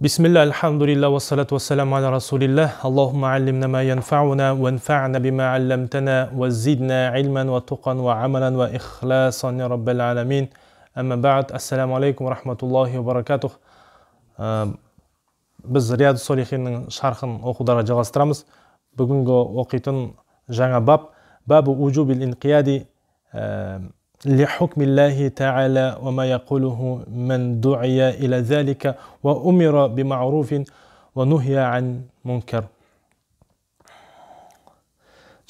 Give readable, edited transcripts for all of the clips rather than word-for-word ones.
بسم الله الحمد لله والصلاة والسلام على رسول الله اللهم علمنا ما ينفعنا وانفعنا بما علمتنا وزدنا علما وتقا وعملا وإخلاصا يا رب العالمين أما بعد السلام عليكم ورحمة الله وبركاته Biz Riyadu Solihиннің шархын оқударға жалғастырамыз. Бүгінгі оқитын жаңа бабу уджубил инқияди لحكم الله تعالى وما يقوله من دعي إلى ذلك وأمر بمعروف ونهي عن منكر.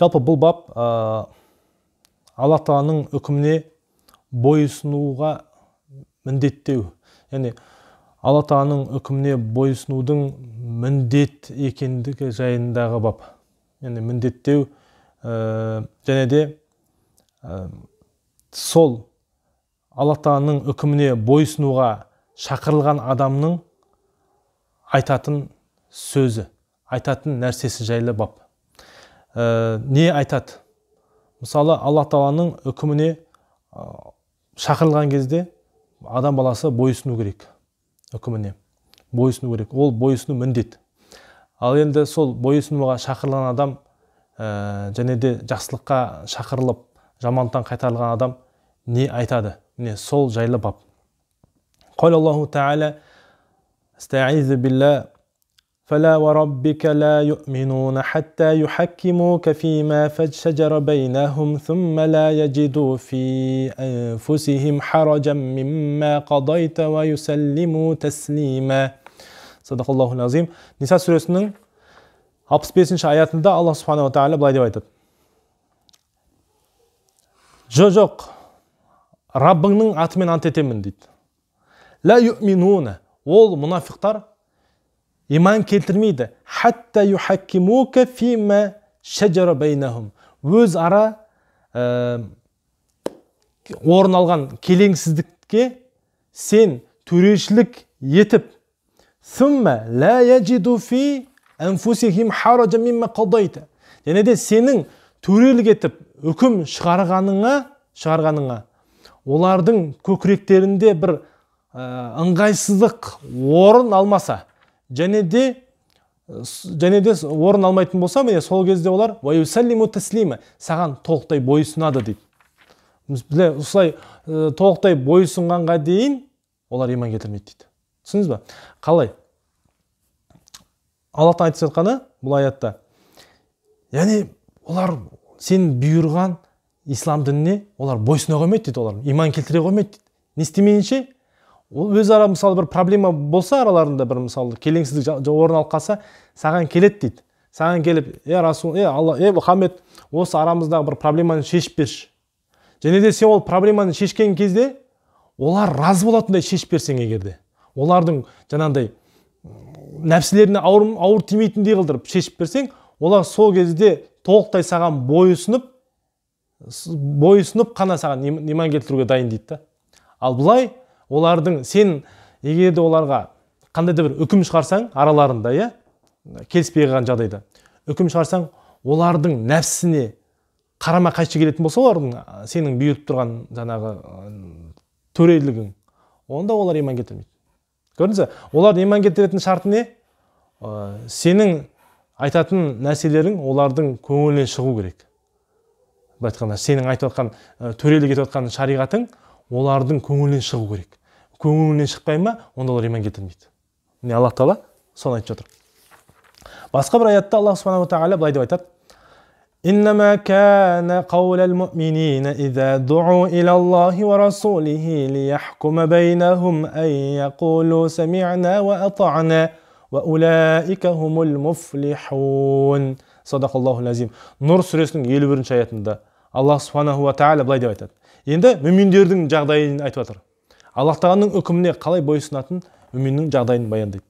Жалпы бұл бап Алла Тағаланың үкіміне бойсынуға міндеттеу. Яғни Алла Тағаланың үкіміне бойсынудың міндет екендігі жайындағы бап. Яғни міндеттеу және де сол Алла Тағаланың үкіміне бойсынуға шақырылған адамның айтатын сөзі, айтатын нәрсесі жайлы бап. Не айтады? Мысалы, Алла Тағаланың үкіміне шақырылған кезде адам баласы бойсыну керек. Үкіміне бойсыну керек. Ол бойсыну міндет. Ал енді сол бойсынуға шақырылған адам және де жақсылыққа шақырылып, жамандықтан қайтарылған адам не айтады? Міне сол жайлы бап. Қол Аллаху Та'аля Астаизу билла فلا وربك لا يؤمنون حتى يحكموك فيما شجر بينهم ثم لا يجدوا في أنفسهم حرجا مما قضيت ويسلموا تسليما. صدق الله العظيم. Ниса сүресінің 65-ші аятында Аллах Субханаху Тағала былай деп айтады. Жоқ, Раббыңның атымен ант етемін дейді. Ла юъминуна. Ол мұнафиқтар иман келтірмейді. Хатта юхаккимука фима шаджара байнахум. Өз ара орын алған келеңсіздікке сен төрешілік етіп, сумма ла яджиду фи анфусихим хараджа мимма қадайта. Және де сенің төрелік етіп үкім шығарғаныңа олардың көкіректерінде бір ыңғайсыздық орын алмаса, және де орын алмайтын болса, міне сол кезде олар ваюсаллиму таслима, саған толықтай бойсынады дейді. Осылай толықтай бойсынғанға дейін олар иман келтірмейді дейді. Түсіндіңіз бе? Қалай? Аллахтан айтып жатқаны бұл аятта. Яғни олар сен бұйырған ислам дініне олар бойсына қоймайды дейді, олар иман келтіре қоймайды дейді. Не істемейінше, ол өз ара мысалы бір проблема болса араларында бір мысалы келеңсіздік орын алып қалса, саған келеді дейді. Саған келіп, Расул, Алла, Мұхаммед, осы арамыздағы бір проблеманы шешіп берші. Және де сен ол проблеманы шешкен кезде олар разы болатындай шешіп берсең егерде. Олардың жаңағыдай нәпсілеріне ауыр тимейтіндей қылдырып шешіп берсең, олар сол кезде толықтай саған бойысынып қана саған иман келтіруге дайын дейді. Ал бұлай олардың сен егерде оларға қандай да бір үкім шығарсаң араларында, келіспей қалған жағдайда үкім шығарсаң, олардың нәпсісіне қарама қайшы келетін болса, олардың сенің бұйырып тұрған жаңағы төрелігің, онда олар иман келтірмейді. Көрдіңіз бе? Олардың иман келтіретін шарты не? Сенің айтатын нәрселерің олардың көңілінен шығу керек. Айтқанда, сенің айтып отқан төрелік етіп отқан шариғатың олардың көңілінен шығу керек. Көңілінен шықпай ма, онда олар иман келтірмейді. Міне Аллах Тағала соны айтып жатыр. Басқа бір аятта Аллах Субханаху Тағала былай деп айтады. إنما كان قول المؤمنين إذا دعوا إلى الله ورسوله ليحكم بينهم أن يقولوا سمعنا وأطعنا وأولئك هم المفلحون. صدق الله العظيم. Нұр сүресінің 51-ші аятында Аллах Субханаху Тағала былай деп айтады. Енді мүминдердің жағдайын айтып жатыр. Аллах Тағаланың үкіміне қалай бойсынатын мүминнің жағдайын баяндайды.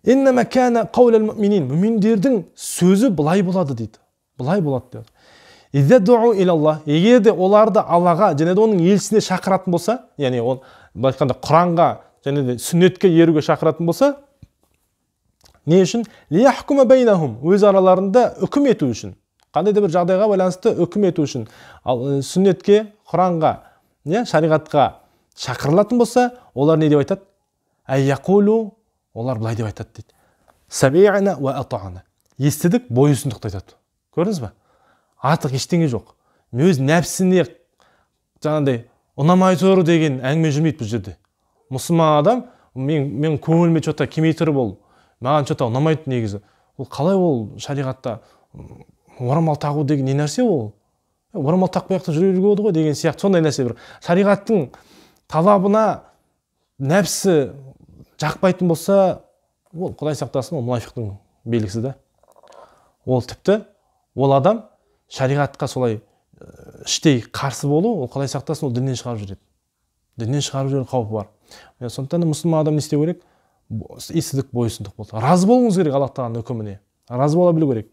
إنما كان قول المؤمنين. Мүминдердің сөзі былай болады дейді. Былай болады дейді. إذا دعوا إلى الله. Егер де оларды Аллаға және де оның елшісіне шақыратын болса, яғни ол айтқанда Құранға және де сүннетке еруге шақыратын болса, не үшін? Лияхкума байнахум. Өз араларында үкім ету үшін. Қандай да бір жағдайға байланысты үкім ету үшін. Ал сүннетке, Құранға, шариғатқа шақырылатын болса, олар не деп айтады? Айяқулу олар былай деп айтады дейді. Сами'на ва атa'на. Естідік, бойұсындықты айтады. Көрдіңіз бе? Артық ештеңе жоқ. Өз нәпсіне жаңағыдай ұнамай тұр деген әңгіме жүрмейді бұл жерде. Мұсылман адам, мен көңіліме что-то келмей тұр ол. Маған что-то ұнамайды негізі. Ол қалай ол шариғатта орамал тағу деген не нәрсе ол? Орамал тақпай ақ та жүре беруге болады ғой деген сияқты сондай нәрсе бір. Шариғаттың талабына нәпсі жақпайтын болса, ол Құдай сақтасын, ол мұнафиқтың белгісі да. Ол тіпті ол адам шариғатқа солай іштей қарсы болу, ол Құдай сақтасын, ол діннен шығарып жүреді. Діннен шығарып жүрген қаупі бар. Сондықтан мұсылман адам не істеу керек? Естідік, бойұсындық болды. Разы болуыңыз керек Аллах тағаланың үкіміне. Разы бола білу керек.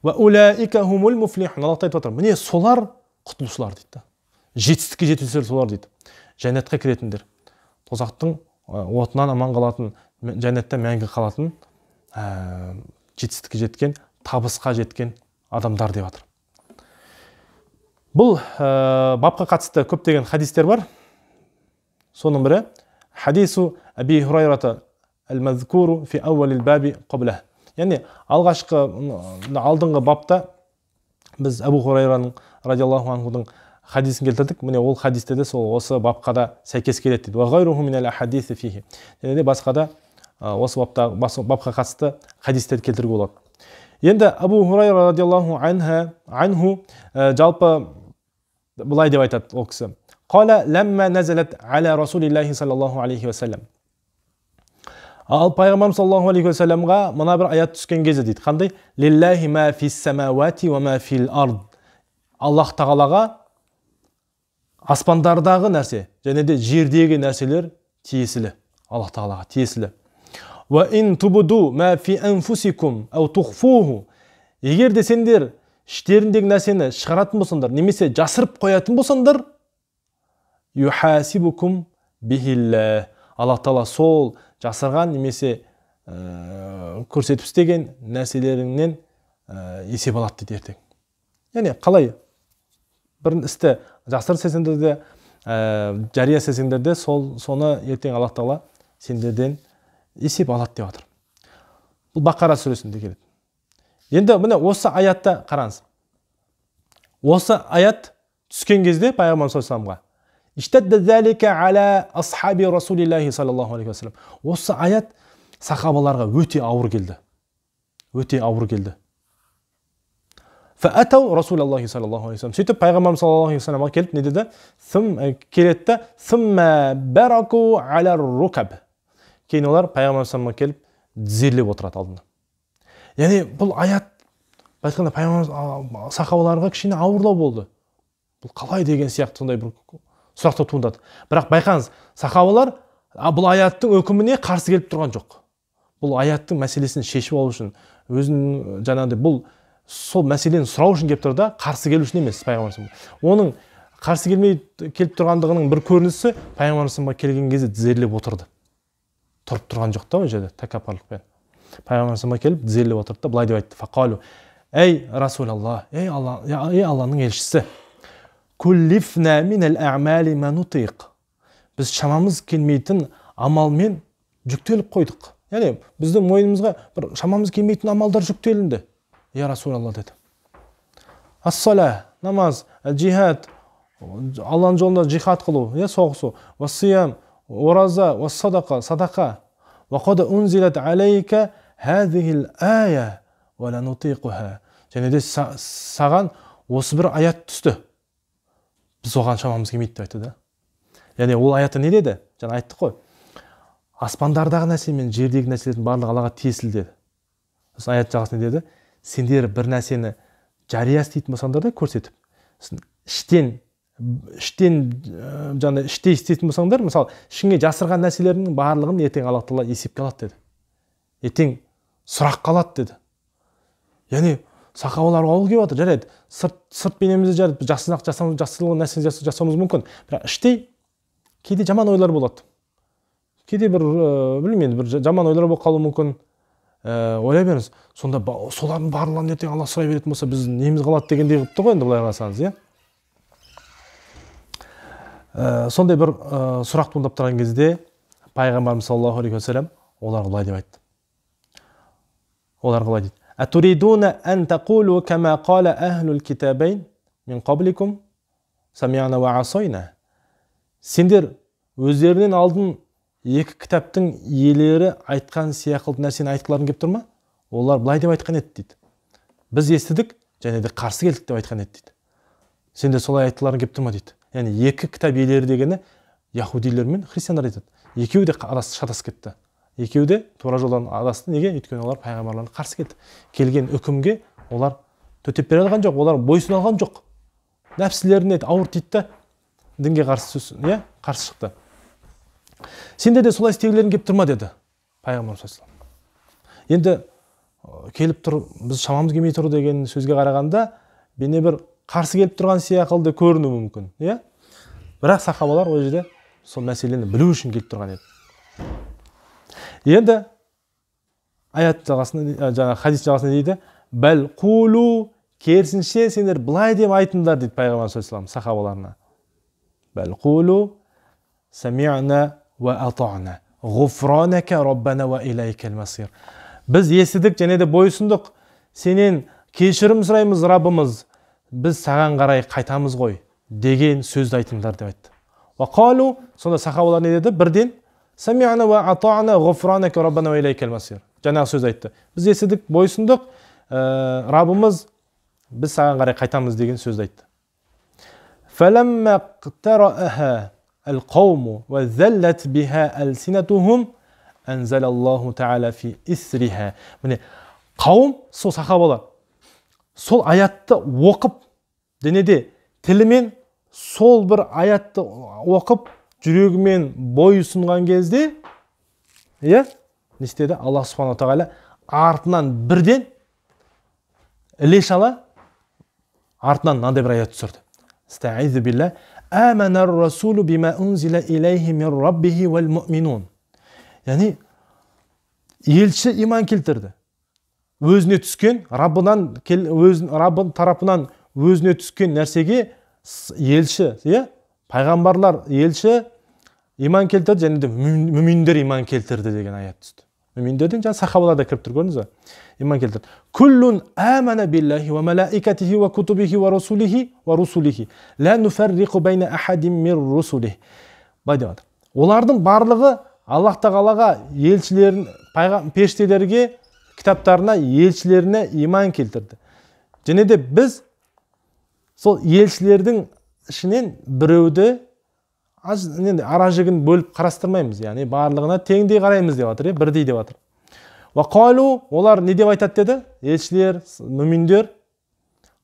Ва улаика хумул муфлихун. Аллах айтып отыр. Міне солар құтылушылар дейді. Жетістікке жетушілер солар дейді. Жәннатқа кіретіндер. Тозақтың отынан аман қалатын, жәннатта мәңгі қалатын, жетістікке жеткен, табысқа жеткен адамдар деп жатыр. Бұл бапқа қатысты көптеген хадистер бар. Соның бірі хадису Аби Хурайрата al-mazkuru fi awwal al-babi qablahu. Яғни алғашқы алдыңғы бапта біз Абу Хурайраның радиаллаху анхудың хадисін келтірдік. Міне ол хадисте де сол осы бапқа да сәйкес келеді дейді. Ва гайруху минал ахадиси фихи. Және де басқа да осы бапқа қатысты хадистерді келтіруге болады. Енді Абу Хурайра радиаллаху анху жалпы былай деп айтады ол кісі. Қала ләммә нәзәләт аля Расулиллахи саллаллаху алейхи ва саллям. Ал пайғамбар саллаллаху алейхи ва саллямға мына бір аят түскен кезде дейді. Қандай? Лиллахи ма фис самавати ва ма фил ард. Аллах тағалаға аспандардағы нәрсе және де жердегі нәрселер тиесілі. Аллах тағалаға тиесілі. Ва ин тубуду ма фи анфусикум ау тухфуху. Егер де сендер іштеріндегі нәрсені шығаратын болсаңдар, немесе жасырып қоятын болсаңдар, юхасибукум бихилла. Аллах тағала сол жасырған немесе көрсетіп істеген нәрселеріңнен есеп алады дейді ертең. Яғни қалай бір істі жасырып істесеңдер де, жария істесеңдер де, соны ертең Аллах тағала сендерден есеп алады деп жатыр. Бұл Бақара сүресінде келеді. Енді міне осы аятта қараңыз. Осы аят түскен кезде пайғамбар саллаллаху иштадда залика аля асхаби Расулиллахи саллаллаху алейхи ва саллям. Осы аят сахабаларға өте ауыр келді. Өте ауыр келді. Фаатау Расулаллахи саллаллаху алейхи ва саллям. Сөйтіп пайғамбар саллаллаху алейхи ва саллямға келіп не деді? Келеді, сумма бараку аля рукаб. Кейін олар пайғамбар саллаллаху алейхи ва саллямға келіп тізерлеп отырады алдында. Яғни бұл аят айтқанда пайғамбар сахабаларға кішкене ауырлау болды. Бұл қалай деген сияқты сондай бір сұрақты туындады. Бірақ байқаңыз, сахабалар бұл аяттың үкіміне қарсы келіп тұрған жоқ. Бұл аяттың мәселесін шешіп алу үшін, өзінің жаңағыдай бұл сол мәселені сұрау үшін келіп тұрды, қарсы келу үшін емес пайғамбар. Оның қарсы келмей келіп тұрғандығының бір көрінісі пайғамбар келген кезде тізерлеп отырды. Тұрып тұрған жоқ та ол жерде тәкаппарлықпен. Пайғамбар келіп тізерлеп отырды да былай деп айтты. Фақалу: "Ей Расулаллах, ей Алланың елшісі, Куллифна минал а'мали ма нутиқ." Біз шамамыз келмейтін амалмен жүктеліп қойдық. Яғни біздің мойнымызға бір шамамыз келмейтін амалдар жүктелінді. Я Расулаллах деді. Ас-сала, намаз, джихад, Алланың жолында джихад қылу, соғысу, вассиям, ораза, вассадақа, садақа. Ва қад унзилат алейка хазихил ая ва ла нутиқуха. Және де саған осы бір аят түсті. Біз оған шамамыз келмейді деп айтты да. Яғни ол аятта не деді? Жаңа айттық қой. Аспандардағы нәрсе мен жердегі нәрселердің барлығы Аллаға тиесілі деді. Сосын аят жағасында не деді? Сендер бір нәрсені жария істейтін болсаңдар да көрсетіп, іштей істейтін болсаңдар, мысалы, ішіңе жасырған нәрселердің барлығын ертең Аллах тағала есепке алады деді. Ертең сұрақ қалады деді. Яғни сахабалар ол келіп жатыр, жарайды, сырт бейнемізді жарайды, жақсылық нәрсе жасауымыз мүмкін. Бірақ іштей кейде жаман ойлар болады. Кейде бір, білмеймін, бір жаман ойлар болып қалуы мүмкін. Ойлай беріңіз, сонда солардың барлығын ертең Аллах сұрай беретін болса, біз неміз қалады дегендей қылыпты ғой, енді былай қарасаңыз, иә? Сондай бір сұрақ туындап тұрған кезде пайғамбарымыз саллаллаху алейхи ва саллям оларға былай деп айтты. Оларға былай дейді. Атуридуна ан тaqulu кама qala ахлул китабайн мин qablikum сами'на ва асайна. Сендер өздерінен алдын екі кітаптың иелері айтқан сияқты нәрсені айтқыларың келіп тұр ма? Олар былай деп айтқан еді дейді. Біз естідік, және де қарсы келдік деп айтқан еді дейді. Сендер солай айтқыларың келіп тұр ма дейді. Яғни екі кітап иелері дегені яһудилер мен христиандар айтады. Екеуі де шатасып кетті. Екеуі де тура жолдан адасты. Неге? Өйткені олар пайғамбарларға қарсы келді. Келген үкімге олар төтеп бере алған жоқ, олар бойсұна алған жоқ. Нәпсілеріне ауыр тиді, дінге қарсы қарсы шықты. Сендер де солай істегілерің келіп тұрма деді пайғамбар саллаллаху алейхи. Енді келіп тұр, біз шамамыз келмей тұр деген сөзге қарағанда, бейне бір қарсы келіп тұрған сияқты көрінуі мүмкін, Бірақ сахабалар ол жерде сол мәселені білу үшін келіп тұрған еді. Енді аят жағасында, жаңа хадис жағасында дейді, бәл қулу, керісінше сендер былай деп айтыңдар дейді пайғамбар саллаллаху алейхи сахабаларына. Бәл қулу сами'на ва атa'на ғуфранака раббана ва илайкал масир. Біз естідік және де бойсындық, сенен кешірім сұраймыз Раббымыз, біз саған қарай қайтамыз ғой деген сөзді айтыңдар деп айтты. Ва қалу, сонда сахабалар не деді? Бірден сами'на ва атa'на ғуфранака раббана ва илайкал масир. Жаңағы сөз айтты. Біз естідік, бойсындық, Раббымыз, біз саған қарай қайтамыз деген сөзді айтты. Фаламма қтарааха القوم وذلت بها ألسنتهم أنزل الله تعالى في إثرها. Міне, қауым, сол сахабалар, сол аятты оқып, денеде тілімен сол бір аятты оқып, жүрегімен бой ұсынған кезде, не істеді? Аллах субхану тағала артынан бірден іле шала, артынан мынандай бір аят түсірді. Стаизу билля آمن الرسول بما أنزل إليه من ربه والمؤمنون. Yani elçi iman keltirdi. Өзіне түскен, Раббын тарапынан өзіне түскен нәрсеге елші, пайғамбарлар елші иман келтірді, және де мүминдер иман келтірді деген аят түсті. Мүминдерден жаңа сахабалар да кіріп тұр, көрдіңіз бе? Иман келтірді. Күллун амана биллахи ва малаикатихи ва кутубихи ва русулихи ла нуфарриқу байна ахадин мир русулихи. Бай деп жатыр. Олардың барлығы Аллах тағалаға, елшілерін, періштелерге, кітаптарына, елшілеріне иман келтірді. Және де біз сол елшілердің ішінен біреуді ара жігін бөліп қарастырмаймыз, яғни барлығына теңдей қараймыз деп жатыр, бірдей деп жатыр. Ва қалу, олар не деп айтады деді? Елшілер, мүминдер.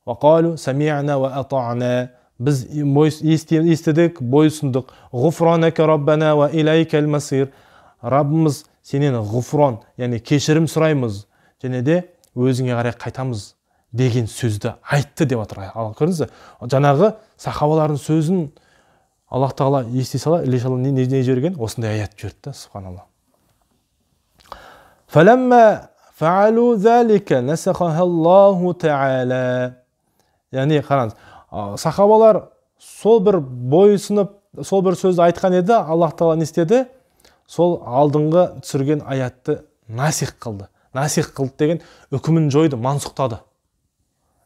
Ва қалу сами'на ва атa'на. Біз естідік, бойсындық. Ғуфранака раббана ва илайкал масир. Раббымыз сенен ғуфран, яғни кешірім сұраймыз, және де өзіңе қарай қайтамыз деген сөзді айтты деп жатыр. Ал көрдіңіз бе? Жаңағы сахабалардың сөзін Аллах тағала ести сала, илешалла не жерген? Осындай аят жіберді, субханалла. Фаламма фаалу залика насахаха Аллаху тағала. Яғни қараңыз, сахабалар сол бір бойсынып, сол бір сөзді айтқан еді, Аллах тағала не істеді? Сол алдыңғы түсірген аятты насих қылды. Насих қылды деген үкімін жойды, мансұқтады.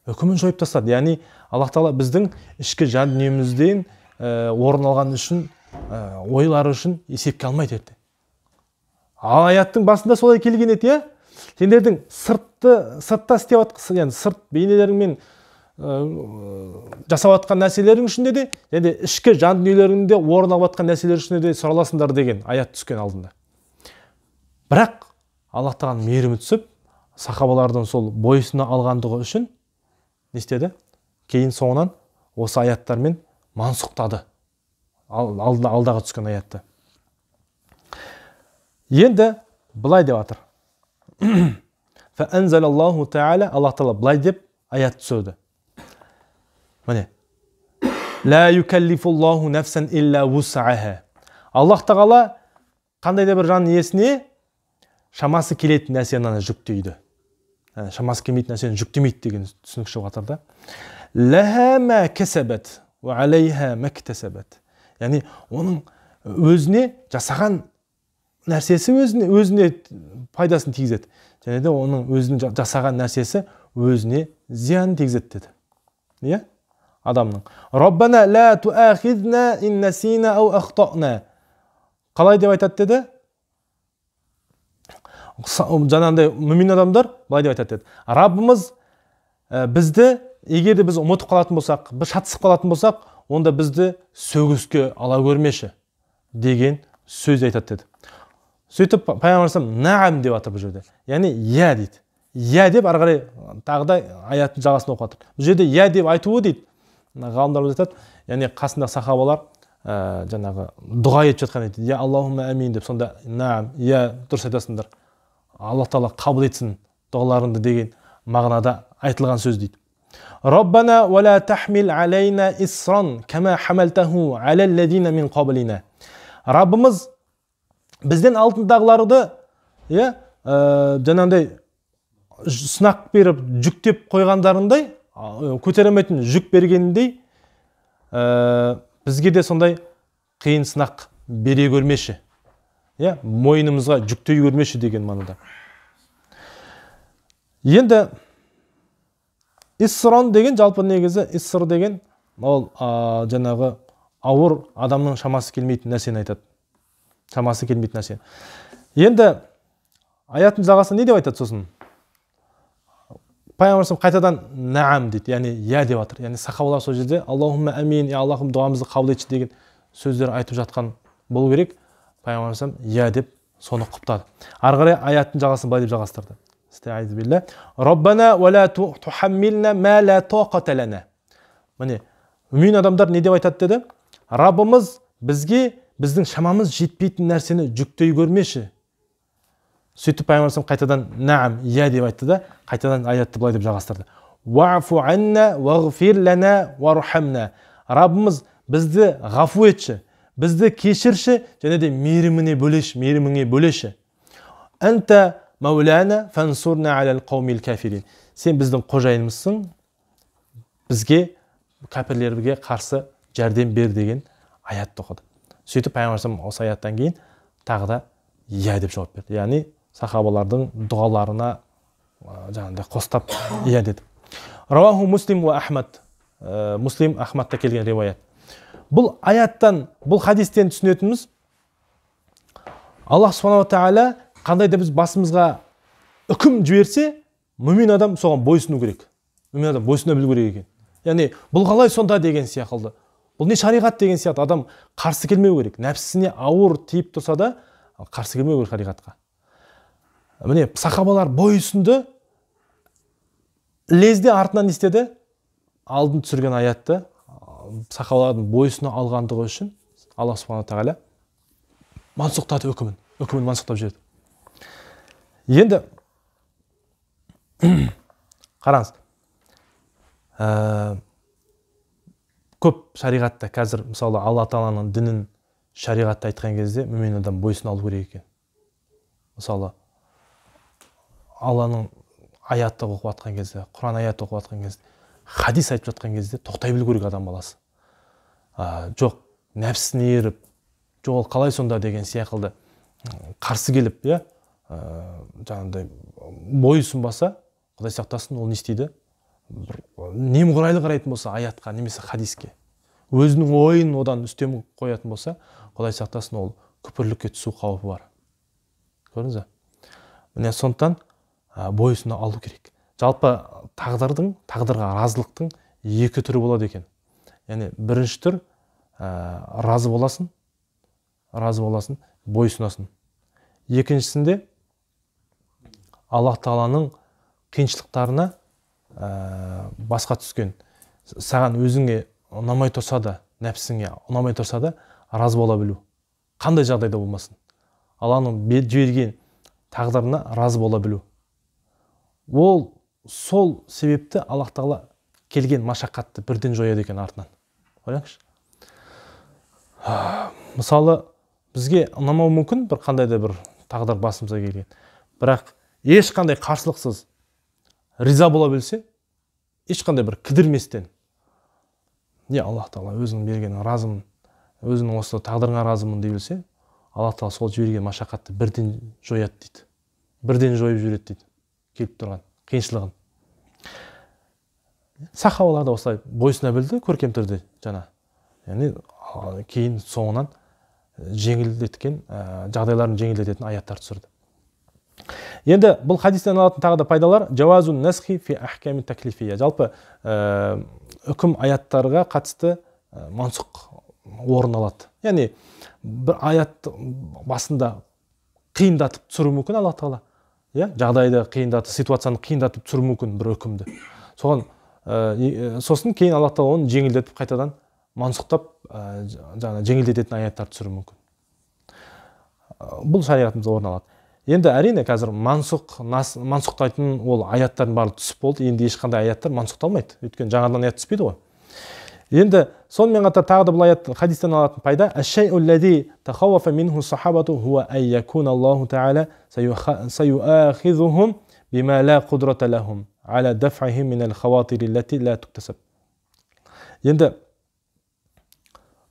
Үкімін жойып тастады. Яғни Аллах тағала біздің ішкі жан дүниемізден орын алған үшін, ойлары үшін есепке алмайды ертең. Ал аяттың басында солай келген еді, сендердің сыртта істеп жатқан, яғни сырт бейнелеріңмен жасап жатқан нәрселерің үшін де, және ішкі жан дүниелеріңде орын алып жатқан нәрселер үшін де сұраласыңдар деген аят түскен алдында. Бірақ Аллах тағаланың мейірімі түсіп, сахабалардың сол бойсына алғандығы үшін не істеді? Кейін соңынан осы аяттармен мансұқтады. Алдағы түскен аятты. Енді былай деп жатыр. Фаанзалаллаху тағала, Аллах тағала былай деп аят түсірді. Міне. Ла юкаллифуллаху нафсан илля вус'аха. Аллах тағала қандай да бір жан иесіне шамасы келетін нәрсені жүктейді. Шамасы келмейтін нәрсені жүктемейді деген түсінік шығып жатыр да. Лаха ма касабат ва алейха ма иктасабат. Яғни оның өзіне жасаған нәрсесі өзіне пайдасын тигізеді. Және де оның өзінің жасаған нәрсесі өзіне зиян тигізеді деді. Иә? Адамның. Раббана ла туахидна ин насина ау ахтана. Қалай деп айтады деді? Жаңағындай мүмин адамдар былай деп айтады деді. Раббымыз бізді, егер де біз ұмытып қалатын болсақ, біз шатысып қалатын болсақ, онда бізді сөгіске ала көрмеші деген сөз айтады деді. Сөйтіп пайғамбар наам деп атыр бұл жерде. Яғни я дейді. Я деп ары қарай тағы да аяттың жағасын оқып жатыр. Бұл жерде я деп айтуы дейді. Ғалымдар айтады, яғни қасындағы сахабалар жаңағы дұға етіп жатқан еді. Я Аллахумма амин деп, сонда наам, я дұрыс айтасыңдар. Аллах Тағала қабыл етсін дұғаларыңды деген мағынада айтылған сөз дейді. Раббана ва ла тахмил алейна исран кама хамалтаху алал ладина мин qablina. Раббымыз бізден алдындағыларды, жаңағындай сынақ беріп жүктеп қойғандарындай, көтеремейтін жүк бергеніндей, бізге де сондай қиын сынақ бере көрмеші. Мойнымызға жүктей көрмеші деген мағынада. Енді исран деген, жалпы негізі иср деген ол жаңағы ауыр адамның шамасы келмейтін нәрсені айтады. Шамасы келмейтін нәрсе. Енді аяттың жағасы не деп айтады сосын? Пайғамбар қайтадан наам дейді, яғни я деп жатыр. Яғни сахабалар сол жерде Аллахумма амин, я Аллахым дұғамызды қабыл етші деген сөздер айтып жатқан болу керек. Пайғамбар я деп соны құптады. Ары қарай аяттың жағасын былай деп жалғастырды. Стаиз билля. Раббана ва ла тухаммилна ма ла тaqата лана. Міне, мүмин адамдар не деп айтады деді? Раббымыз бізге біздің шамамыз жетпейтін нәрсені жүктей көрмеші. Сөйтіп пайғамбар қайтадан наам, я деп айтты да, қайтадан аятты былай деп жалғастырды. Ва'фу анна вағфир лана вархамна. Раббымыз бізді ғафу етші, бізді кешірші, және де мейіріміңе бөлеші. Анта маулана фансурна алал қаумил кафирин. Сен біздің қожайынымызсың, бізге кәпірлерге қарсы жәрдем бер деген аятты оқыды. Сөйтіп пайғамбар осы аяттан кейін тағы да я деп жауап берді. Яғни сахабалардың дұғаларына жаңағындай қостап я деді. Раваху Муслим ва Ахмад. Муслим Ахмадта келген риуаят. Бұл аяттан, бұл хадистен түсінетініміз, Аллах Субханаху ва Тағала қандай да біз басымызға үкім жіберсе, мүмин адам соған бойсыну керек. Мүмин адам бойсына білу керек екен. Яғни бұл қалай сонда деген сияқылды. Бұл не шариғат деген сияқты, адам қарсы келмеу керек. Нәпсісіне ауыр тиіп тұрса да, қарсы келмеу керек шариғатқа. Міне, сахабалар бойсынды, лезде артынан істеді, алдын түсірген аятты, сахабалардың бойсына алғандығы үшін Аллах Субханаху тағала мансұқтады үкімін мансұқтап жіберді. Енді қараңыз, көп шариғатта қазір мысалы Алла Тағаланың дінін шариғатта айтқан кезде мүмин адам бойсына алу керек екен. Мысалы Алланың аятты оқып жатқан кезде, Құран аятты оқып жатқан кезде, хадис айтып жатқан кезде тоқтай білу керек адам баласы. Жоқ, нәпсісіне еріп, жоқ қалай сонда деген сияқылды қарсы келіп, жаңағыдай бойсұнбаса, Құдай сақтасын, ол не істейді? Немқұрайлы қарайтын болса аятқа немесе хадиске, өзінің ойын одан үстем қоятын болса, Құдай сақтасын, ол күпірлікке түсу қаупі бар. Көрдіңіз бе? Міне сондықтан бойсына алу керек. Жалпы тағдырға разылықтың екі түрі болады екен. Яғни бірінші түр разы боласың, бойсынасың. Екіншісінде Аллах Тағаланың қиыншылықтарына басқа түскен, саған өзіңе ұнамай тұрса да, нәпсіңе ұнамай тұрса да, разы бола білу. Қандай жағдайда болмасын. Алланың жіберген тағдырына разы бола білу. Ол сол себепті Аллах Тағала келген машақатты бірден жояды екен артынан. Ойлаңызшы. Мысалы, бізге ұнамау мүмкін бір қандай да бір тағдыр басымызға келген. Бірақ ешқандай қарсылықсыз риза бола білсе, ешқандай бір кідірместен, Аллах Тағала өзінің берген разымын, өзінің осы тағдырыңа разымын дей білсе, Алла Тағала сол жіберген машақатты бірден жояды дейді. Бірден жойып жібереді дейді. Келіп тұрған қиыншылығын. Сахабалар да осылай бойсына білді көркем түрде жаңа. Яғни кейін соңынан жеңілдеткен жағдайларын жеңілдететін аяттар түсірді. Енді бұл хадистен алатын тағы да пайдалар жауазун насхи фи ахками таклифия. Жалпы үкім аяттарға қатысты мансұқ орын алады. Яғни бір аят басында қиындатып түсіру мүмкін Алла Тағала. Жағдайды қиындатып, ситуацияны қиындатып түсіру мүмкін бір үкімді. Сосын кейін Алла Тағала оны жеңілдетіп қайтадан мансұқтап жеңілдететін аяттар түсіру мүмкін. Бұл шариғатымызда орын алады. Енді әрине қазір мансұқтайтын ол аяттардың барлығы түсіп болды. Енді ешқандай аяттар мансұқталмайды. Өйткені жаңадан аят түспейді ғой. Енді сонымен қатар тағы да бұл аяттың хадистен алатын пайда әш-шай'у аллази тахаввафа минху сахабату хуа ан якуна Аллаху тағала саюахизухум бима ла қудрата лахум аля даф'ихим минал хаватири лати ла туктасаб. Енді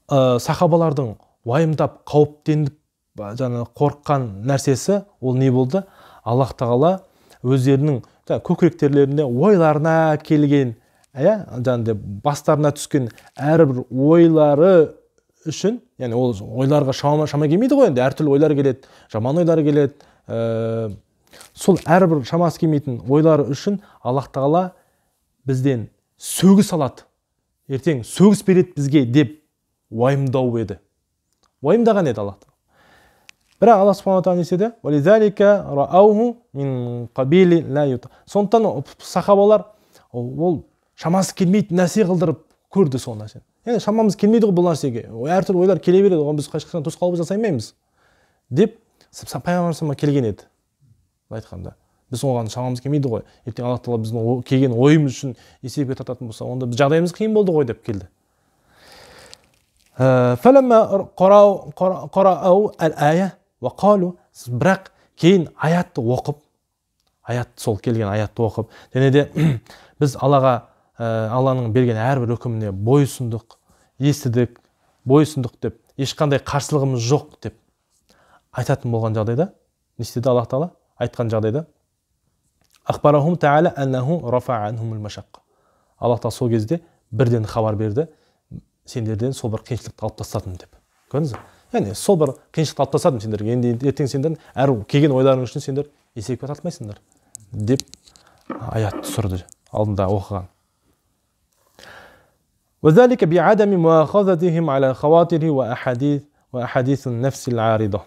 сахабалардың уайымдап қауіптеніп қорыққан нәрсесі ол не болды? Аллах Тағала өздерінің көкіректерлерінде ойларына келген, бастарына түскен әрбір ойлары үшін, яғни ол ойларға шама келмейді ғой, енді әртүрлі ойлар келеді, жаман ойлар келеді. Сол әрбір шамасы келмейтін ойлары үшін Аллах Тағала бізден сөгіс алады. Ертең сөгіс береді бізге деп уайымдау еді. Уайымдаған еді Аллах Тағала. Бірақ Аллах Субхану Тағала не істеді? «Вализалика раауһу мин қабили ла юта». Сондықтан сахабалар ол шамасы келмейді нәрсе қылдырып көрді сол нәрсені. Яғни шамамыз келмейді ғой бұл нәрсеге. Әртүрлі ойлар келе береді, оған біз қашқаштан тосқауыл жасаймаймыз деп пайғамбарымызға келген еді. Айтқанда, біз оған шамамыз келмейді ғой. Ертең Аллах Тағала біздің келген ойымыз үшін есепке тартатын болса, онда біз жағдайымыз қиын болды ғой деп келді. فَلَمَّا قَرَأَوْا الْآيَةَ وَقَالُوا. Бірақ кейін аятты оқып, сол келген аятты оқып, және де біз Алланың берген әрбір үкіміне бойсұндық, естідік, бойсұндық деп, ешқандай қарсылығымыз жоқ деп айтатын болған жағдайда, не істеді Аллах Тағала? Айтқан жағдайда أخبرهم تعالى أنه رفع عنهم المشقة. Аллах Тағала сол кезде бірден хабар берді, сендерден сол бір қиыншылықты алып тастадым деп. Көрдіңіз бе? Яғни сол бір қиыншылықты алып тастадым сендерге. Енді ертең сендер әр келген ойларың үшін сендер есепке тартылмайсыңдар деп аят түсірді алдында оқыған. وذلك بعدم مؤاخذتهم على خواطر وأحاديث النفس العارضة.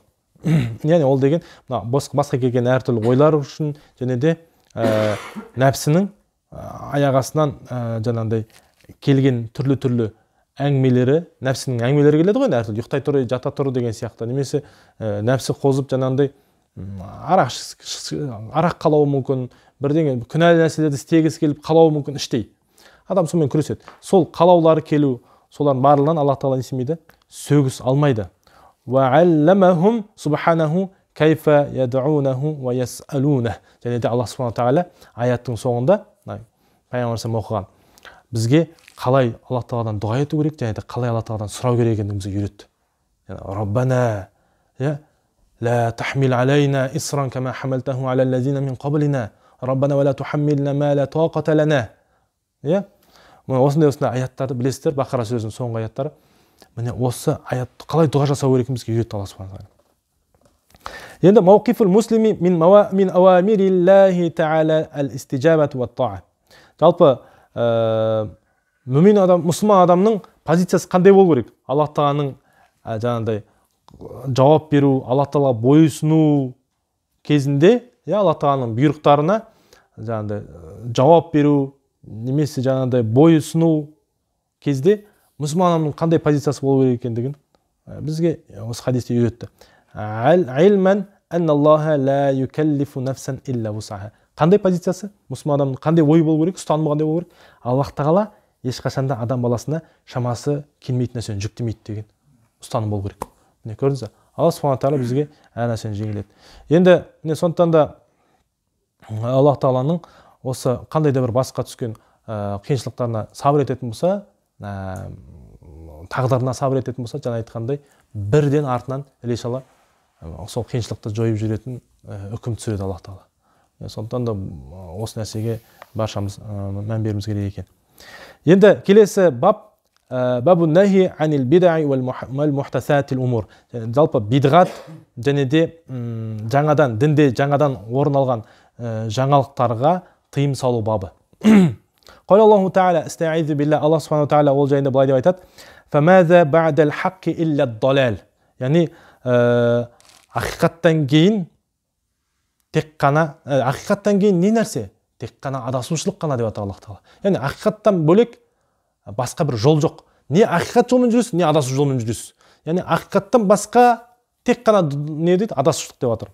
Яғни ол деген басқа келген әртүрлі ойлар үшін және де нәпсінің аяқ астынан жаңағыдай келген түрлі әңгімелері, нәпсінің әңгімелері келеді ғой, әртүрлі ұйықтай тұру, жата тұру деген сияқты. Немесе нәпсі қозып жаңағыдай арақ қалауы мүмкін, бірдеңе күнәлі нәрселерді істегісі келіп қалауы мүмкін іштей. Адам сонымен күреседі. Сол қалаулары келу, солардың барлығынан Аллах Тағала не істемейді? Сөгіс алмайды. وَعَلَّمَهُمْ سُبْحَانَهُ كَيْفَ يَدْعُونَهُ وَيَسْأَلُونَهُ. Және де Аллах Субхану Тағала аяттың соңында пайғамбарымыз оқыған бізге қалай Аллах Тағаладан дұға ету керек, және де қалай Аллах Тағаладан сұрау керек екенін бізге үйретті. Раббана لا تحمل علينا إصرا كما حملته على الذين من قبلنا ربنا ولا تحملنا ما لا طاقة لنا. Осындай аяттарды білесіздер, Бақара сүресінің соңғы аяттары. Міне осы аятты қалай дұға жасау керек бізге үйретті Алла Субхану Тағала. Енді мауқифул муслими мин ауамириллахи тағала ал-истижабату ва-таа. Жалпы мұсылман адамның позициясы қандай болу керек? Аллах Тағаланың жаңағыдай жауап беру, Аллах Тағалаға бойұсыну кезінде, Аллах Тағаланың бұйрықтарына жаңағыдай жауап беру, немесе жаңағыдай бойұсыну кезде мұсылман адамның қандай позициясы болу керек екендігін бізге осы хадисте үйретті. Илман анналлаха ла юкаллифу нафсан илля вусаха. Қандай позициясы? Мұсылман адамның қандай ой болу керек, ұстанымы қандай болу керек? Аллах Тағала ешқашанда адам баласына шамасы келмейтін нәрсені жүктемейді деген ұстаным болу керек. Міне көрдіңіз бе? Алла Субхану Тағала бізге әр нәрсені жеңілдеді. Енді міне сондықтан да Аллах Тағаланың осы қандай да бір басқа түскен қиыншылықтарына сабыр ететін болса, тағдырына сабыр ететін болса, жаңа айтқандай бірден артынан іле шала сол қиыншылықты жойып жүретін үкім түсіреді Аллах Тағала. Сондықтан да осы нәрсеге баршамыз мән беруіміз керек екен. Енді келесі баб бабу нахи анил бидаи вал мухтасатил умур. Жалпы бидғат және де жаңадан дінде жаңадан орын алған жаңалықтарға тыйым салу бабы. Қол Аллаху Таала истаизу билла, Аллах Субхану Таала ол жайында былай деп айтады: "Фамаза ба'дал хаққи илля далал". Яғни ақиқаттан кейін тек қана ақиқаттан кейін не нәрсе? Тек қана адасушылық қана деп атады Аллах Тағала. Яғни ақиқаттан бөлек басқа бір жол жоқ. Не ақиқат жолмен жүресіз, не адасу жолмен жүресіз. Яғни ақиқаттан басқа тек қана не дейді? Адасушылық деп атыр.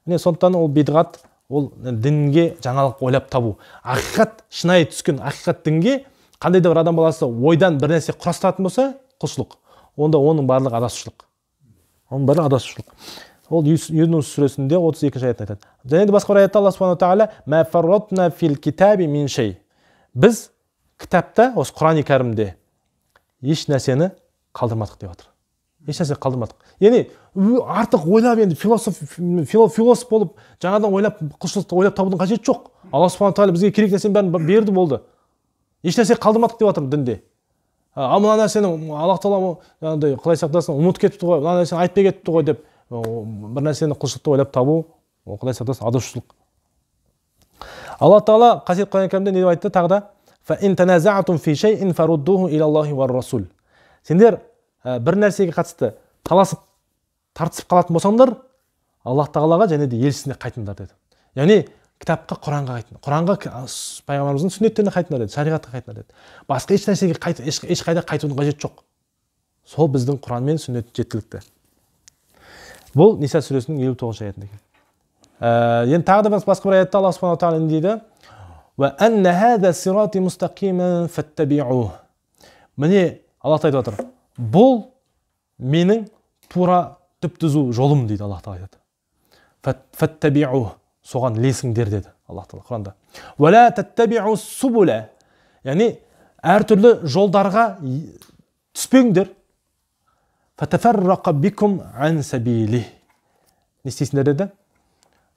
Міне сондықтан ол бидғат, ол дінге жаңалық ойлап табу. Ақиқат шынайы түскен ақиқат дінге қандай да бір адам баласы ойдан бір нәрсе құрастыратын болса, құлшылық. Онда оның барлығы адасушылық. Оның барлығы адасушылық. Ол Юнус сүресінде 32-ші аятта айтады. Және де басқа бір аятта Аллах Субхану Таала "Ма фарратна фил китаби мин шей". Біз кітапта, осы Құран-ы Кәрімде еш нәрсені қалдырмадық деп жатыр. Еш нәрсе қалдырмадық. Яғни артық ойлап енді философ болып жаңадан ойлап құлшылықты ойлап табудың қажеті жоқ. Аллах Субхану Таала бізге керек нәрсенің бәрін берді болды. Еш нәрсе қалдырмадық деп жатыр дінде. Мына нәрсені Аллах Тағала жаңағыдай Құдай сақтасын ұмытып кетіпті ғой, мына нәрсені айтпай кетіпті ғой деп бір нәрсені құлшылықты ойлап табу, ол Құдай сақтасын адасушылық. Алла Тағала қасиетті Құран-ы Кәрімде не деп айтты тағы да? "Фаин таназа'тум фи шей'ин фаруддуху илаллахи ва расул". Сендер бір нәрсеге қатысты таласып тартысып қалатын болсаңдар, Аллах Тағалаға және де елшісіне қайтыңдар деді. Яғни кітапқа, Құранға қайтыңдар. Құранға, пайғамбарымыздың сүннеттеріне қайтыңдар деді, шариғатқа қайтыңдар деді. Басқа еш нәрсеге ешқайда қайтудың қажеті жоқ. Сол біздің Құран мен сүннет жеткілікті. Бұл Ниса сүресінің 59-ші аятында екен. Енді тағы да басқа бір аятта Аллах Субхану Таала дейді: "Ва анна хаза сирати мустақиман фаттаби'ух". Міне Аллах айтып отыр. Бұл менің тура түп-түзу жолым дейді Аллах Тағала айтады. Фаттаби'ух, соған ілесіңдер деді Аллах Тағала Құранда. "Ва ла таттаби'у субула", яғни әртүрлі жолдарға түспеңдер. "Фатафаррақа бикум ан сабили". Не істейсіңдер деді?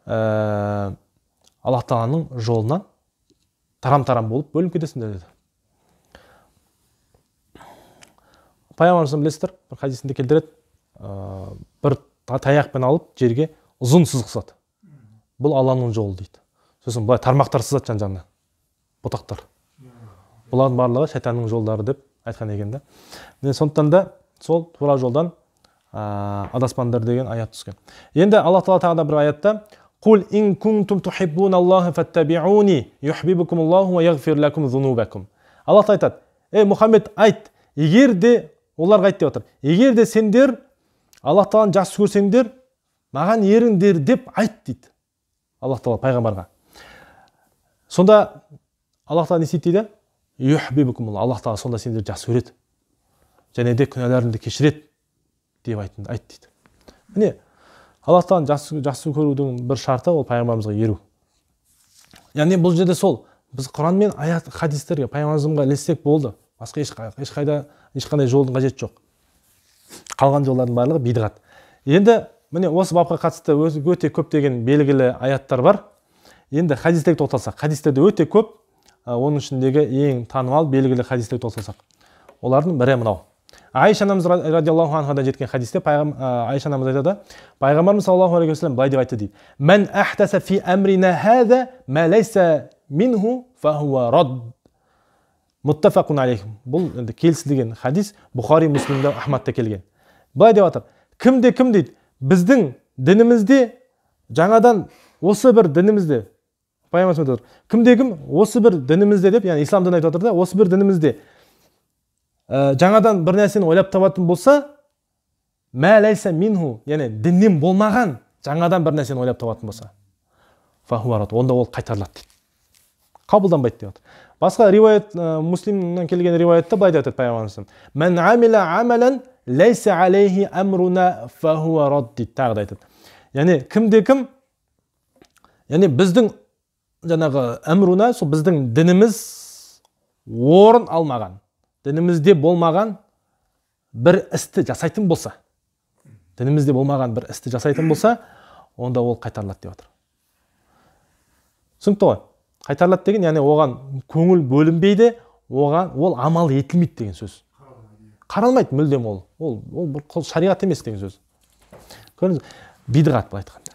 Аллах Тағаланың жолынан тарам-тарам болып бөлініп кетесіңдер деді. Пайғамбарымыз білесіздер, бір хадисінде келтіреді, бір таяқпен алып жерге ұзын сызық сызады. Бұл Алланың жолы дейді. Сосын былай тармақтар сызады жан-жағына, бұтақтар. Бұлардың барлығы шайтанның жолдары деп айтқан екен да. Сондықтан да сол тура жолдан адаспаңдар деген аят түскен. Енді Аллах Тағала тағы да бір аятта: "Қул ин кунтум тухиббуналлаха фаттаби'уни юхбибукумуллаху ва яғфир лакум зунубакум". Аллах айтады: "Ей Мұхаммед, айт, егер де оларға айт деп отыр. Егер де сендер Аллах Тағаланы жақсы көрсеңдер, маған еріңдер деп айт" дейді Аллах Тағала пайғамбарға. Сонда Аллах Тағала не істейді дейді? Юхбибукумуллах. Аллах Тағала сонда сендерді жақсы көреді. Және де күнәларыңды кешіреді деп айт дейді. Міне Аллах Тағаланы жақсы көрудің бір шарты ол пайғамбарымызға еру. Яғни бұл жерде сол біз Құран мен аят хадистерге пайғамбарымызға ілессек болды. Басқа ешқандай жолдың қажеті жоқ. Қалған жолдардың барлығы бидғат. Енді міне осы бапқа қатысты өте көптеген белгілі аяттар бар. Енді хадистерге тоқталсақ, хадистерде өте көп, оның ішіндегі ең танымал белгілі хадистерге тоқталсақ, олардың бірі мынау. Айша анамыз радиаллаху анхадан жеткен хадисте Айша анамыз айтады: пайғамбарымыз саллаллаху алейхи ва саллям былай деп айтты дейді: "Мен ахтаса фи амрина хаза ма лайса минху фахуа рад". Muttafaqun алейхи. Бұл енді келісілген хадис Бұхари, Муслимде, Ахмадта келген. Былай деп жатыр: кімде кім дейді, біздің дінімізде жаңадан осы бір дінімізде, пайғамбарымыз айтады, кімде кім осы бір дінімізде деп, яғни ислам дінін айтып жатыр да, осы бір дінімізде жаңадан бір нәрсені ойлап табатын болса, мә лайса минху, яғни діннен болмаған жаңадан бір нәрсені ойлап табатын болса, фахуарат, онда ол қайтарылады дейді. Қабылданбайды деп жатыр. Басқа риуаят, Муслимнен келген риуаятта былай деп айтады пайғамбарымыз: "Мен амила амалан лайса алейхи амруна фахуа рад" дейді, тағы да айтады. Яғни кімде кім, яғни біздің жаңағы амруна, сол біздің дініміз орын алмаған, дінімізде болмаған бір істі жасайтын болса, дінімізде болмаған бір істі жасайтын болса, онда ол қайтарылады деп жатыр. Түсінікті ғой? Қайтарылады деген, яғни оған көңіл бөлінбейді, ол амал етілмейді деген сөз. Қаралмайды мүлдем ол. Ол бір шариғат емес деген сөз. Көрдіңіз, бидғат былай айтқанда.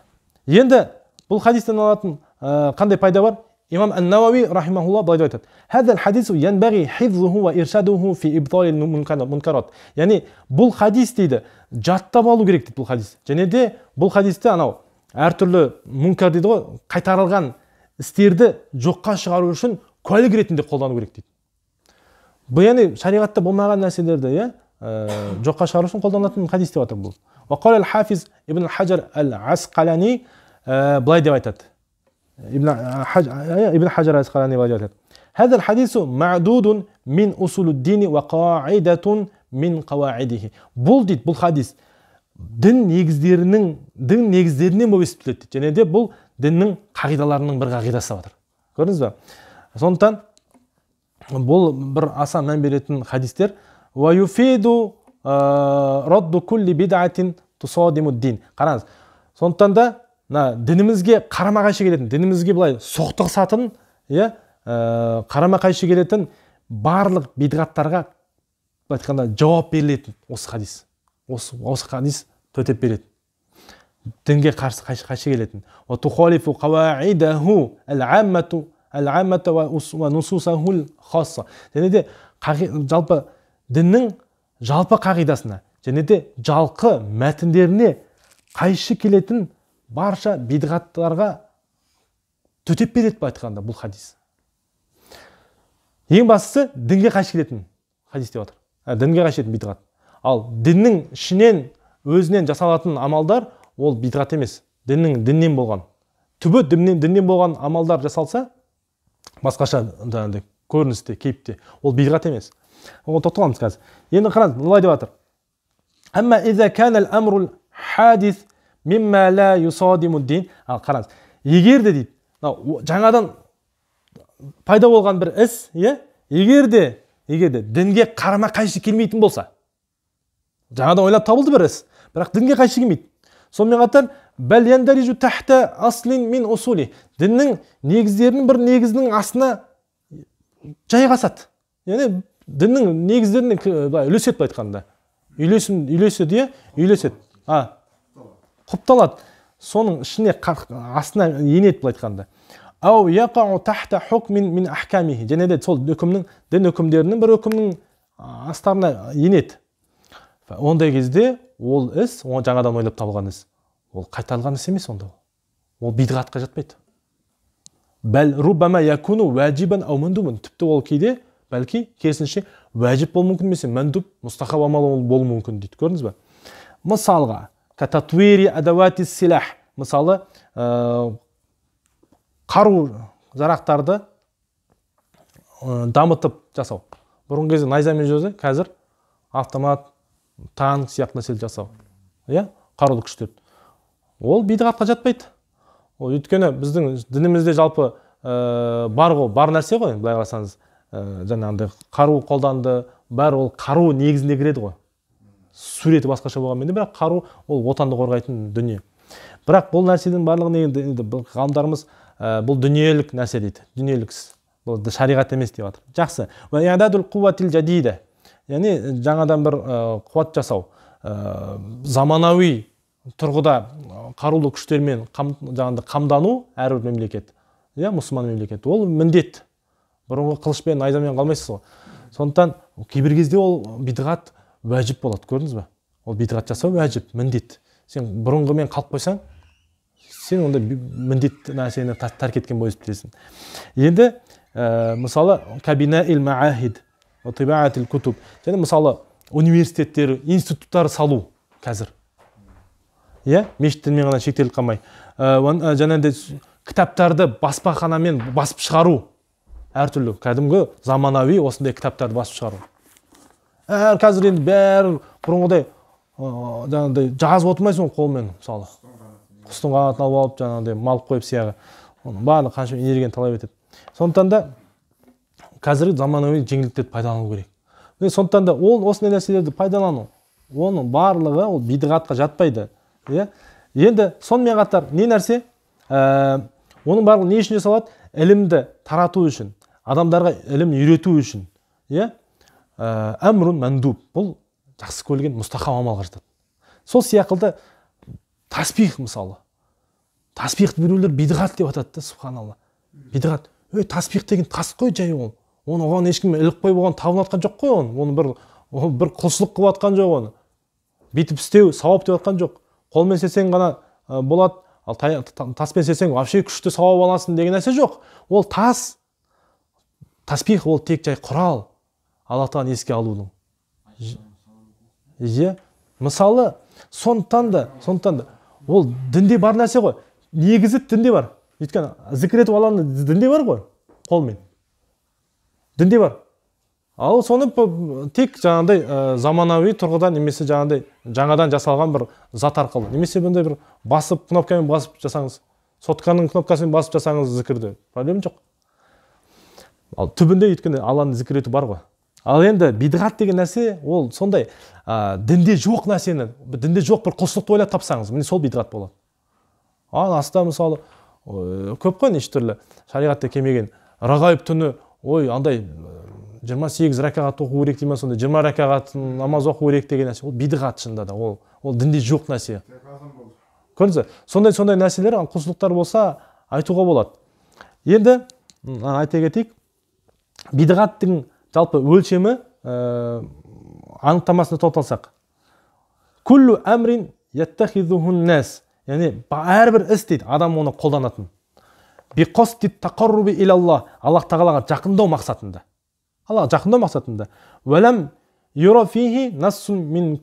Енді бұл хадистен алатын қандай пайда бар? Имам Ан-Науави рахимахуллах былай айтады. Хазал хадису янбағи хифзуху ва иршадуху фи ибталил мункарат. Яғни бұл хадис дейді, жаттап алу керек дейді бұл хадис. Және де бұл хадисте анау әртүрлі мункар дейді ғой, қайтарылған істерді жоққа шығару үшін куәлік ретінде қолдану керек дейді. Бұл яғни шариғатта болмаған нәрселерді жоққа шығару үшін қолданылатын хадис деп жатыр бұл. Вақал ал-Хафиз ибн Хаджар ал-Асқалани былай деп айтады. ابن حجر العسقلاني وجاته هذا الحديث معدود من أصول الدين وقاعدة من قواعده. Бұл дейді, бұл хадис дін негіздерінен болып есептеледі. Және де бұл діннің қағидаларының бір қағидасы бар. Көрдіңіз бе? Сондықтан бұл бір аса мән беретін хадистер. ويفيد رد كل بدعة تصادم الدين. Қараңыз. Сондықтан да дінімізге қарама қайшы келетін, дінімізге былай соқтығысатын, қарама қайшы келетін барлық бидғаттарға айтқанда жауап берілетін осы хадис. Осы хадис төтеп береді. Дінге қарсы қайшы келетін. Ва тухалифу қаваидаху ал-аммата ва нусусаху ал-хасса. Және де жалпы діннің жалпы қағидасына, және де жалқы мәтіндеріне қайшы келетін барша бидғаттарға төтеп береді айтқанда бұл хадис. Ең бастысы дінге қайшы келетін хадис деп отыр. Дінге қайшы келетін бидғат. Ал діннің ішінен өзінен жасалатын амалдар ол бидғат емес. Діннен болған. Түбі діннен болған амалдар жасалса, басқаша көріністе, кейіпте, ол бидғат емес. Оған тоқталамыз қазір. Енді қараңыз, былай деп отыр. Амма иза кана ал-амру хадис мимма ла юсадимуддин. Қараңыз, егер де дейді, жаңадан пайда болған бір іс, егер де дінге қарама қайшы келмейтін болса, жаңадан ойлап табылды бір іс, бірақ дінге қайшы келмейді. Сонымен қатар бәл яндарижу тахта аслин мин усули. Діннің негіздерінің бір негізінің астына жайғасады. Яғни діннің негіздеріне үлеседі былай айтқанда. Үйлеседі. Құпталады. Соның ішіне астына енеді былай айтқанда. Ау яқау тахта хукмин мин ахкамихи. Және де сол дін үкімдерінің бір үкімнің астарына енеді. Ондай кезде ол іс, жаңадан ойлап табылған іс, ол қайтарылған іс емес онда. Ол бидғатқа жатпайды. Бәл руббама якуну вәжибан ау мандубан. Тіпті ол кейде бәлки керісінше вәжіп болуы мүмкін емес, мандуб, мұстахаб амал болуы мүмкін дейді. Көрдіңіз бе? Мысалға кататвири адавати силах. Мысалы, қару жарақтарды дамытып жасау. Бұрын кезде найзамен жүрсе, қазір автомат, танк сияқты нәрселер жасау. Қарулы күштерді. Ол бидғатқа жатпайды. Ол өйткені біздің дінімізде жалпы бар нәрсе ғой, былай қарасаңыз, жаңағындай қару қолданды, бәрі ол қару негізінде кіреді ғой. Суреті басқаша болғанмен, бірақ қару ол отанды қорғайтын дүние. Бірақ бұл нәрседен барлығы ғалымдарымыз бұл дүниелік нәрсе дейді. Дүниелік іс. Бұл шариғат емес деп жатыр. Жақсы. Ва иададул қуаттил жадида. Яғни жаңадан бір қуат жасау. Заманауи тұрғыда қарулы күштермен қамдану әрбір мемлекет. Мұсылман мемлекет. Ол міндет. Бұрынғы қылышпен, найзамен қалмайсыз ғой. Сондықтан кейбір кезде ол бидғат уәжіп болады, көрдіңіз бе? Ол бидғат жасау уәжіп, міндет. Сен бұрынғымен қалып қойсаң, сен онда міндет нәрсені тәрк еткен болып есептелесің. Енді мысалы кабина ил-маахид, тибаатил кутуб. Және мысалы университеттер, институттар салу қазір. Мешіттермен ғана шектеліп қалмай. Және де кітаптарды баспаханамен басып шығару. Әртүрлі кәдімгі заманауи осындай кітаптарды басып шығару. Қазір енді бәрі бұрынғыдай жазып отырмайсың қолмен, мысалы. Құстың қанатын алып алып, жаңағыдай малып қойып сияғы. Оның барлығы қанша энергияны талап етеді. Сондықтан да қазіргі заманауи жеңілдіктерді пайдалану керек. Сондықтан да ол осындай нәрселерді пайдалану. оның барлығы ол бидғатқа жатпайды. Енді сонымен қатар не нәрсе? Оның барлығы не үшін жасалады? Ілімді тарату үшін, адамдарға ілім үйрету үшін. Әмрун мандуб, бұл жақсы көрілген мұстахаб амалға жатады. Сол сияқылды таспих мысалы. Таспихты біреулер бидғат деп атады да, субханалла. Бидғат. Таспих деген тас қой жай ол. Оған ешкім іліп қойып оған табынып атқан жоқ қой оны. Оны бір құлшылық қылып атқан жоқ оны. Бүйтіп істеу сауап деп атқан жоқ. Қолмен істесең ғана болады, ал таспен істесең вообще күшті сауап аласың деген нәрсе жоқ. Ол таспих ол тек жай құрал. Аллахтан еске алудың. Мысалы, сондықтан да ол дінде бар нәрсе ғой. Негізі дінде бар. Өйткені зікір етіп алатын дінде бар ғой, қолмен. Дінде бар. Ал соны тек жаңағыдай заманауи тұрғыдан немесе жаңадан жасалған бір зат арқылы. Немесе бұндай бір басып, кнопкамен басып жасаңыз, сотканың кнопкасымен басып жасаңыз зікірді. Проблем жоқ. Ал түбінде өйткені Алланы зікір ету бар ғой. Ал енді бидғат деген нәрсе, ол сондай дінде жоқ нәрсені, дінде жоқ бір құлшылықты ойлап тапсаңыз, міне сол бидғат болады. Ал аста мысалы көп қой неше түрлі шариғатта келмеген рағайып түні, андай 28 рәкағат оқу керек деймін, сонда 20 рәкағат намаз оқу керек деген нәрсе, ол бидғат шынында да, ол дінде жоқ нәрсе. Көрдіңіз, сондай нәрселер, құлшылықтар болса айтуға болады. Енді айта кетейік, бидғаттың жалпы өлшемі анықтамасына тоқталсақ. Күллу әмрин яттахизухун нас, яғни әрбір іс дейді, адам оны қолданатын. Биқости тақарруби илаллах, Аллах тағалаға жақындау мақсатында. Аллаға жақындау мақсатында. Вәләм юра фихи нассун мин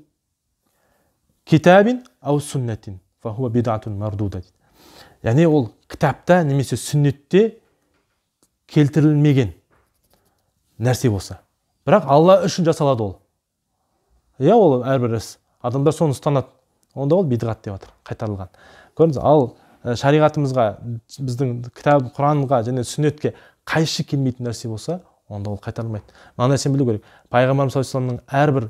китабин ау сүннетин, фахуа бидатун мардуда дейді. Яғни ол кітапта немесе сүннетте келтірілмеген нәрсе болса. Бірақ Алла үшін жасалады ол. Ол әрбір іс. Адамдар соны ұстанады. Онда ол бидғат деп жатыр, қайтарылған. Көрдіңіз, ал шариғатымызға, біздің кітап, Құранға және сүннетке қайшы келмейтін нәрсе болса, онда ол қайтарылмайды. Мына нәрсені білу керек. Пайғамбарымыз саллаллаху алейхи вассаламның әрбір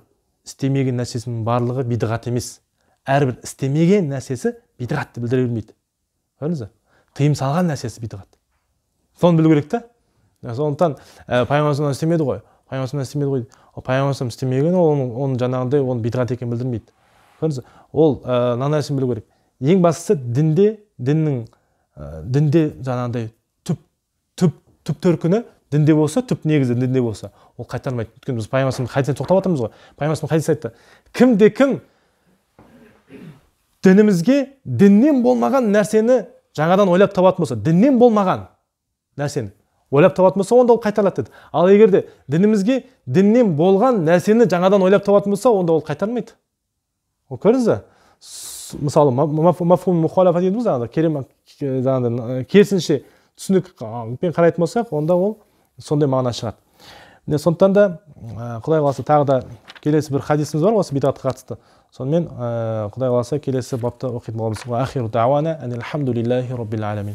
істемеген нәрсесінің барлығы бидғат емес. Әрбір істемеген нәрсесі бидғатты білдіре бермейді. Көрдіңіз? Тыйым салған нәрсесі бидғат. Соны білу керек та. Сондықтан пайғамбарымыз істемеді ғой. Пайғамбарымыз істемеген, оның жаңағындай оның бидғат екенін білдірмейді. Көрдіңіз? Ол мына нәрсені білу керек. Ең бастысы діннің жаңағындай түп төркіні дінде болса, түп негізі дінде болса, ол қайтармайды. Өйткені біз пайғамбарымыздың хадисіне тоқтап отырмыз ғой. Пайғамбарымыз хадис айтты. Кім дінімізге діннен болмаған нәрсені жаңадан ойлап табатын болса, діннен болмаған нәрсені ойлап табатын болса, онда ол қайтарылады деді. Ал егер де дінімізге діннен болған нәрсені жаңадан ойлап табатын болса, онда ол қайтармайды. Ол көрдіңіз? Мысалы, мафхум мұхалафа дейміз, керісінше түсінікпен қарайтын болсақ, онда ол сондай мағына шығады. Сондықтан да Құдай қаласа тағы да келесі бір хадисіміз бар осы бидғатқа қатысты. Сонымен Құдай қаласа келесі бапта оқитын боламыз. Ва ахиру дауана анил хамдулиллахи роббил аламин.